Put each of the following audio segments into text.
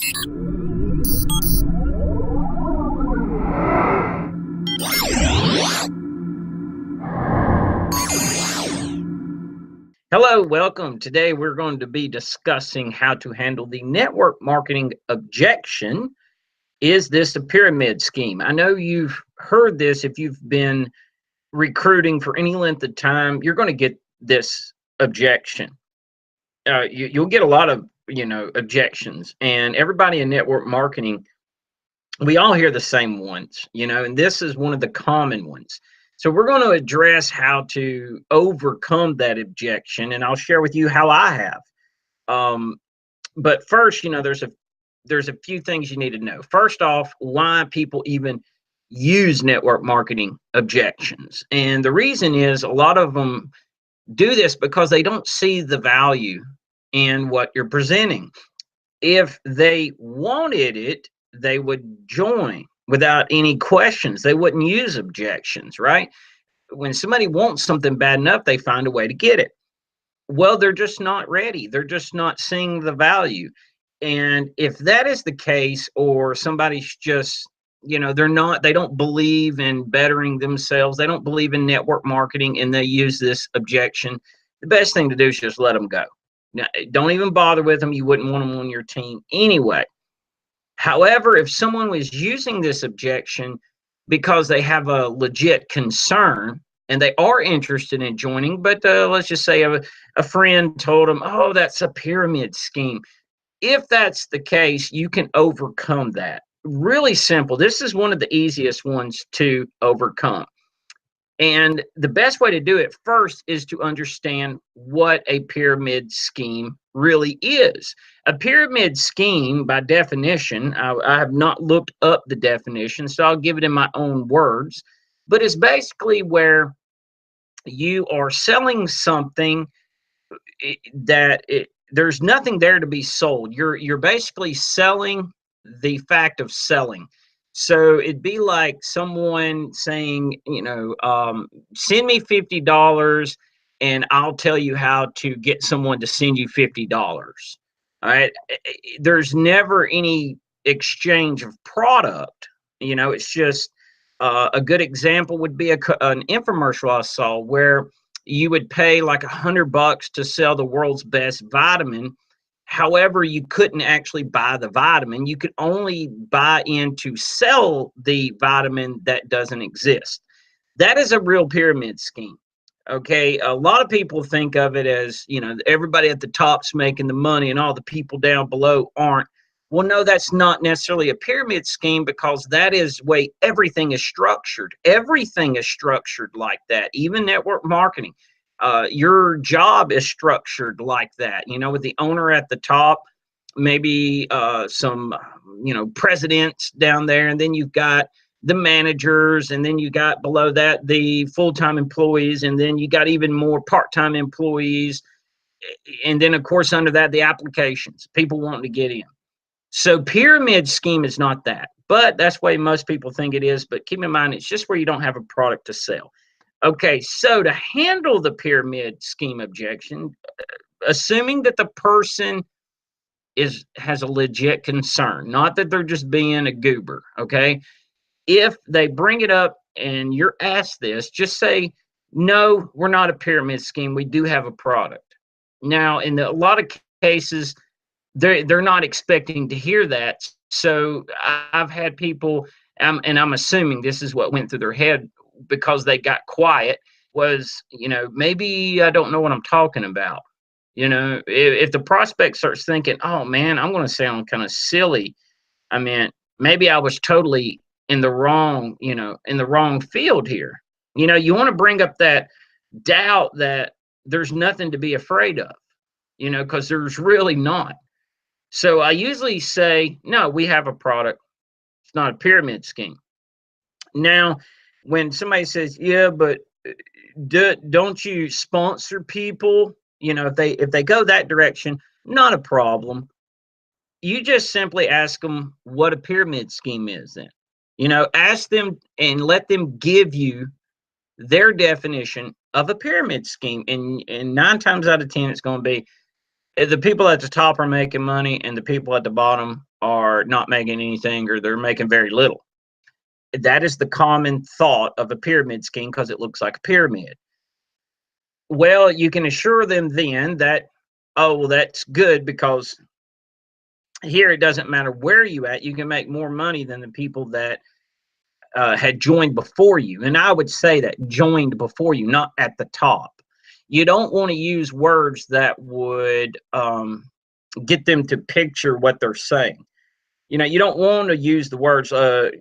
Hello, welcome. Today we're going to be discussing how to handle the network marketing objection. Is this a pyramid scheme? I know you've heard this. If you've been recruiting for any length of time, you're going to get this objection. You'll get a lot of objections, and everybody in network marketing, we all hear the same ones, and this is one of the common ones. So we're going to address how to overcome that objection, and I'll share with you how I have. But first, there's a few things you need to know. First off, why people even use network marketing objections. And the reason is a lot of them do this because they don't see the value in what you're presenting. If they wanted it, they would join without any questions. They wouldn't use objections, right? When somebody wants something bad enough, they find a way to get it. Well, they're just not ready. They're just not seeing the value. And if that is the case, or somebody's just, they don't believe in bettering themselves, they don't believe in network marketing, and they use this objection, the best thing to do is just let them go. Now, don't even bother with them. You wouldn't want them on your team anyway. However, if someone was using this objection because they have a legit concern and they are interested in joining, but let's just say a friend told them, oh, that's a pyramid scheme. If that's the case, you can overcome that. Really simple. This is one of the easiest ones to overcome. And the best way to do it first is to understand what a pyramid scheme really is. A pyramid scheme, by definition, I have not looked up the definition, so I'll give it in my own words, but it's basically where you are selling something that there's nothing there to be sold. You're basically selling the fact of selling. So it'd be like someone saying, send me $50 and I'll tell you how to get someone to send you $50. All right. There's never any exchange of product. It's just a good example would be an infomercial I saw where you would pay like $100 to sell the world's best vitamin. However, you couldn't actually buy the vitamin. You could only buy in to sell the vitamin that doesn't exist. That is a real pyramid scheme. Okay. A lot of people think of it as, everybody at the top's making the money and all the people down below aren't. Well, no, that's not necessarily a pyramid scheme, because that is the way everything is structured. Everything is structured like that, even network marketing. Your job is structured like that, with the owner at the top, maybe some, presidents down there, and then you've got the managers, and then you got below that the full-time employees, and then you got even more part-time employees, and then of course under that the applications, people wanting to get in. So pyramid scheme is not that, but that's the way most people think it is. But keep in mind, it's just where you don't have a product to sell. Okay, so to handle the scheme objection, assuming that the person has a legit concern, not that they're just being a goober, okay? If they bring it up and you're asked this, just say, no, we're not a pyramid scheme. We do have a product. Now, in a lot of cases, they're not expecting to hear that. So I've had people, and I'm assuming this is what went through their head because they got quiet, was, maybe I don't know what I'm talking about. If the prospect starts thinking, oh man, I'm going to sound kind of silly. I mean, maybe I was totally in the wrong field here. You want to bring up that doubt that there's nothing to be afraid of, because there's really not. So I usually say, no, we have a product. It's not a pyramid scheme. Now, when somebody says, yeah, but don't you sponsor people? If they go that direction, not a problem. You just simply ask them what a pyramid scheme is then. Ask them and let them give you their definition of a pyramid scheme. And 9 times out of 10, it's going to be the people at the top are making money and the people at the bottom are not making anything or they're making very little. That is the common thought of a pyramid scheme because it looks like a pyramid. Well, you can assure them then that, oh, well, that's good because here it doesn't matter where you at, you can make more money than the people that had joined before you. And I would say that joined before you, not at the top. You don't want to use words that would get them to picture what they're saying. You don't want to use the words, well,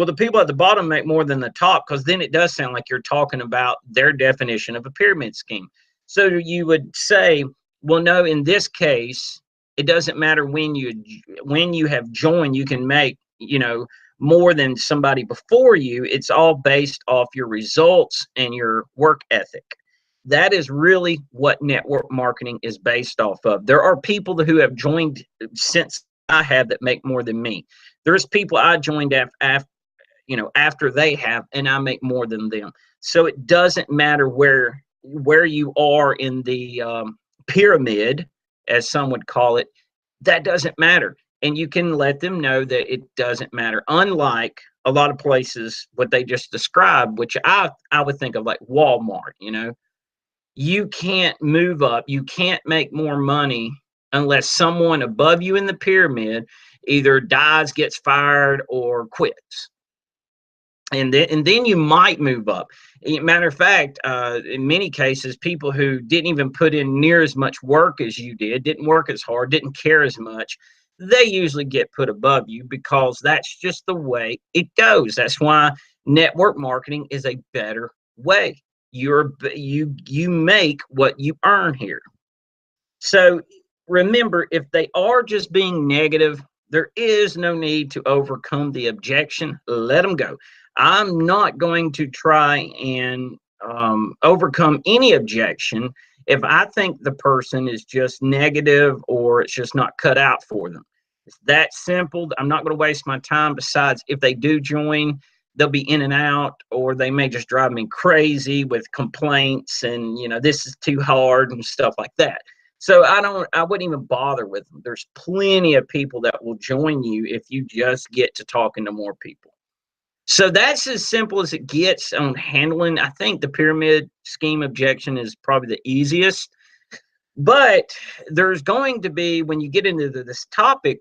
the people at the bottom make more than the top, because then it does sound like you're talking about their definition of a pyramid scheme. So you would say, well, no, in this case, it doesn't matter when you have joined, you can make, more than somebody before you. It's all based off your results and your work ethic. That is really what network marketing is based off of. There are people who have joined since I have that make more than me. There's people I joined after they have, and I make more than them. So it doesn't matter where you are in the pyramid, as some would call it. That doesn't matter, and you can let them know that it doesn't matter. Unlike a lot of places, what they just described, which I would think of like Walmart. You can't move up, you can't make more money unless someone above you in the pyramid either dies, gets fired, or quits. And then you might move up. Matter of fact, in many cases, people who didn't even put in near as much work as you did, didn't work as hard, didn't care as much, they usually get put above you because that's just the way it goes. That's why network marketing is a better way. You make what you earn here. So remember, if they are just being negative, there is no need to overcome the objection. Let them go. I'm not going to try and overcome any objection if I think the person is just negative or it's just not cut out for them. It's that simple. I'm not going to waste my time. Besides, if they do join, they'll be in and out, or they may just drive me crazy with complaints and, this is too hard and stuff like that. So I wouldn't even bother with them. There's plenty of people that will join you if you just get to talking to more people. So that's as simple as it gets on handling. I think the pyramid scheme objection is probably the easiest, but there's going to be, when you get into this topic,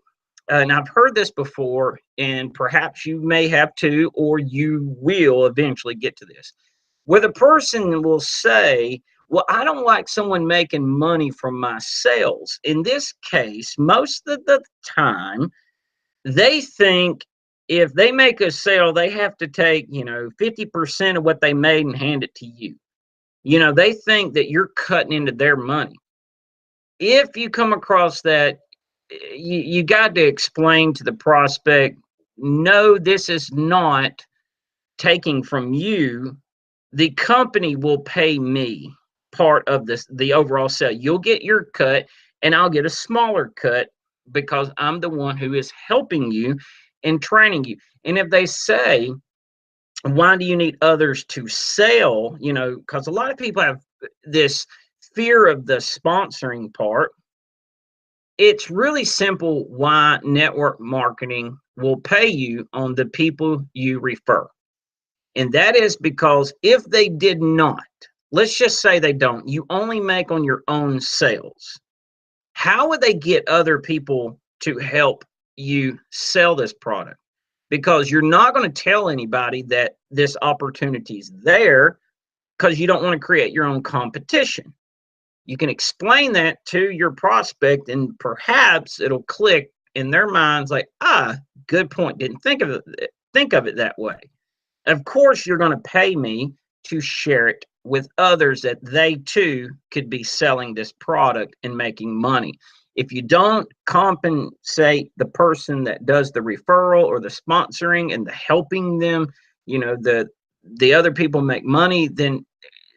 and I've heard this before, and perhaps you may have too, or you will eventually get to this, where the person will say, well, I don't like someone making money from my sales. In this case, most of the time, they think if they make a sale, they have to take, 50% of what they made and hand it to you. They think that you're cutting into their money. If you come across that, you got to explain to the prospect, no, this is not taking from you. The company will pay me part of the overall sale. You'll get your cut and I'll get a smaller cut because I'm the one who is helping you and training you. And if they say, why do you need others to sell? Because a lot of people have this fear of the sponsoring part. It's really simple why network marketing will pay you on the people you refer. And that is because if they did not, let's just say they don't, you only make on your own sales. How would they get other people to help you sell this product? Because you're not going to tell anybody that this opportunity is there because you don't want to create your own competition. You can explain that to your prospect and perhaps it'll click in their minds like, good point. Didn't think of it that way. Of course, you're going to pay me to share it with others that they too could be selling this product and making money. If you don't compensate the person that does the referral or the sponsoring and the helping them, the other people make money, then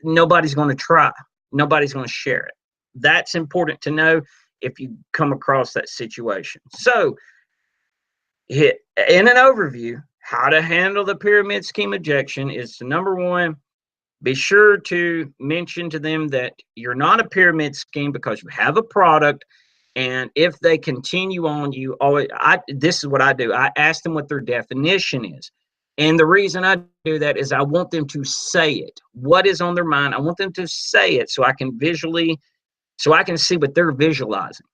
nobody's going to try. Nobody's going to share it. That's important to know if you come across that situation. So, in an overview, how to handle the pyramid scheme objection is number one, be sure to mention to them that you're not a pyramid scheme because you have a product And if they continue on, you always, this is what I do. I ask them what their definition is. And the reason I do that is I want them to say it. What is on their mind? I want them to say it so I can see what they're visualizing.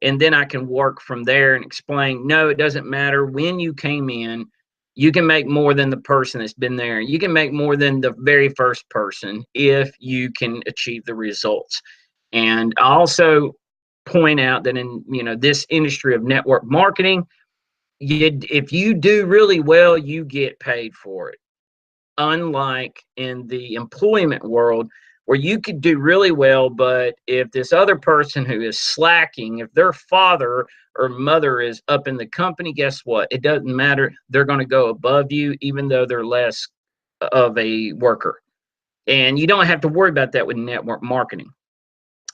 And then I can work from there and explain, no, it doesn't matter when you came in. You can make more than the person that's been there. You can make more than the very first person if you can achieve the results. And I also point out that in this industry of network marketing, if you do really well, you get paid for it. Unlike in the employment world, where you could do really well, but if this other person who is slacking, if their father or mother is up in the company, guess what? It doesn't matter. They're going to go above you, even though they're less of a worker. And you don't have to worry about that with network marketing.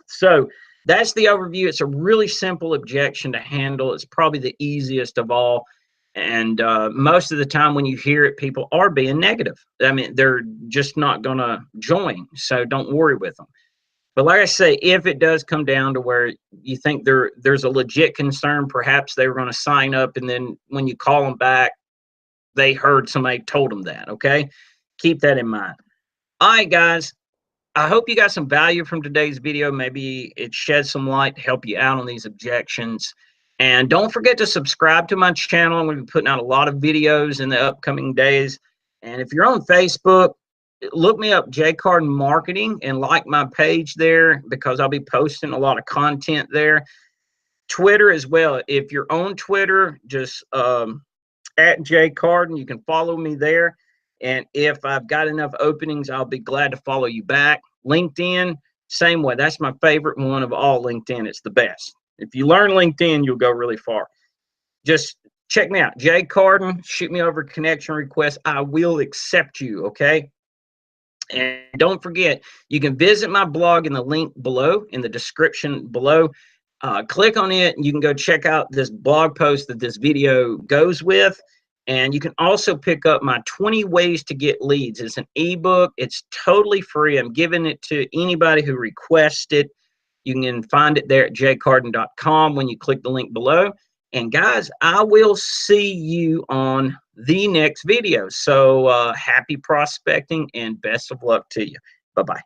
So that's the overview. It's a really simple objection to handle. It's probably the easiest of all. And most of the time when you hear it, people are being negative. I mean, they're just not going to join. So don't worry with them. But like I say, if it does come down to where you think there's a legit concern, perhaps they were going to sign up, and then when you call them back, they heard somebody told them that. Okay, keep that in mind. All right, guys. I hope you got some value from today's video. Maybe it sheds some light to help you out on these objections. And don't forget to subscribe to my channel. I'm going to be putting out a lot of videos in the upcoming days. And if you're on Facebook, look me up, J Carden Marketing, and like my page there, because I'll be posting a lot of content there. Twitter as well. If you're on Twitter, just at J Carden, you can follow me there. And if I've got enough openings, I'll be glad to follow you back. LinkedIn, same way. That's my favorite one of all. LinkedIn, it's the best. If you learn LinkedIn, you'll go really far. Just check me out, J Carden. Shoot me over a connection request. I will accept you, okay? And don't forget, you can visit my blog in the link below, in the description below. Click on it, and you can go check out this blog post that this video goes with. And you can also pick up my 20 Ways to Get Leads. It's an ebook. It's totally free. I'm giving it to anybody who requests it. You can find it there at jcarden.com when you click the link below. And guys, I will see you on the next video. So happy prospecting and best of luck to you. Bye-bye.